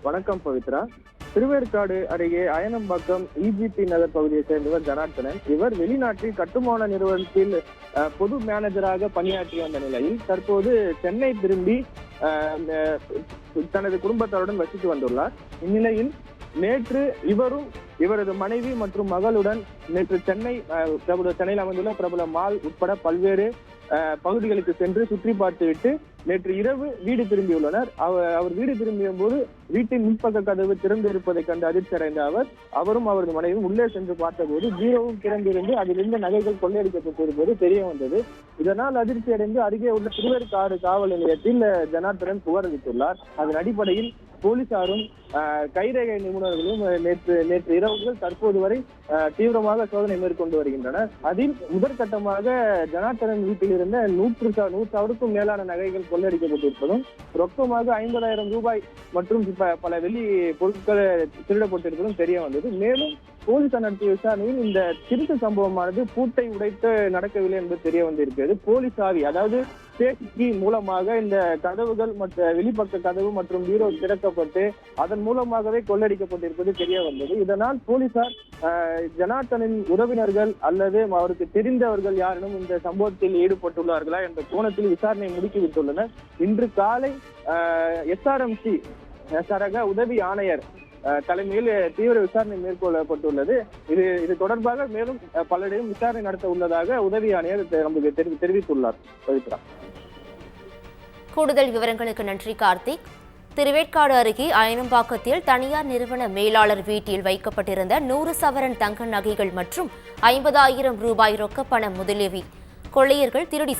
வணக்கம் பவித்ரா. திருவேற்காடு அருகே அயனம்பாக்கம் இஜிபி நகர் பகுதியை சேர்ந்தவர் ஜனார்த்தனன். இவர் வெளிநாட்டில் கட்டுமான நிறுவனத்தில் பொது மேனேஜராக பணியாற்றி வந்த நிலையில் தற்போது சென்னை திரும்பி தனது குடும்பத்தாருடன் வசித்து வந்துள்ளார். இந்நிலையில் நேற்று இவரும் இவரது மனைவி மற்றும் மகளுடன் நேற்று சென்னையில் அமைந்துள்ள பிரபல மால் உட்பட பல்வேறு பகுதிகளுக்கு சென்று சுற்றி பார்த்துவிட்டு நேற்று இரவு வீடு திரும்பியுள்ளனர். அவர் வீடு திரும்பிய போது வீட்டின் முன்பக்க கதவு திறந்து இருப்பதை கண்டு அதிர்ச்சி அடைந்த அவரும் அவரது மனைவியும் உள்ளே சென்று பார்த்தபோது பீரோவும் திறந்திருந்து அதிலிருந்து நகைகள் கொள்ளையடிக்கப்பட்டிருப்பது தெரிய வந்தது. இதனால் அதிர்ச்சி அடைந்து அருகே உள்ள திருவேற்காடு காவல் நிலையத்தில் ஜனார்த்தனன் புகார் அளித்துள்ளார். அதன் அடிப்படையில் போலீசாரும் கைரேகை நிபுணர்களும் நேற்று இரவு தற்போது வரை தீவிரமாக சோதனை மேற்கொண்டு வருகின்றனர். அதில் முதற்கட்டமாக ஜனார்த்தனன் வீட்டில் இருந்த 100,000க்கும் மேலான நகைகள் கொள்ளையடிக்கப்பட்டிருப்பதும் ரொக்கமாக 50,000 ரூபாய் மற்றும் பல வெள்ளி பொருட்கள் திருடப்பட்டிருப்பதும் தெரிய வந்தது. மேலும் போலீசார் நடத்திய விசாரணையில் இந்த திருட்டு சம்பவமானது பூட்டை உடைத்து நடக்கவில்லை என்பது தெரிய வந்திருக்கிறது. போலீஸ் ஆவி, அதாவது சேஃப்டி மூலமாக இந்த கதவுகள் மற்ற வெளிப்பக்க கதவு மற்றும் பீரோ திறக்கப்பட்டு அதன் மூலமாகவே கொள்ளடிக்கப்பட்டிருப்பது தெரிய வந்தது. இதனால் போலீசார் ஜனார்த்தனின் உறவினர்கள் அல்லது அவருக்கு தெரிந்தவர்கள் யாரும் இந்த சம்பவத்தில் ஈடுபட்டுள்ளார்களா என்ற கோணத்தில் விசாரணை முடுக்கிவிட்டுள்ளனர். இன்று காலை SRMC சரக உதவி ஆணையர் தலைமையில் தீவிர விசாரணை மேற்கொள்ளப்பட்டுள்ளது. இது தொடர்பாக மேலும் பலரிடம் விசாரணை நடத்த உள்ளதாக உதவி ஆணையர் நமக்கு தெரிவித்துள்ளார். பவித்ரா, கூடுதல் விவரங்களுக்கு நன்றி கார்த்திக். திருவேற்காடு அருகே அயனம்பாக்கத்தில் தனியார் நிறுவன மேலாளர் வீட்டில் வைக்கப்பட்டிருந்த 100 சவரன் தங்க நகைகள் மற்றும் 50,000 ரூபாய் ரொக்கப்பண முதலுதவி கொள்ளையர்கள் திருடி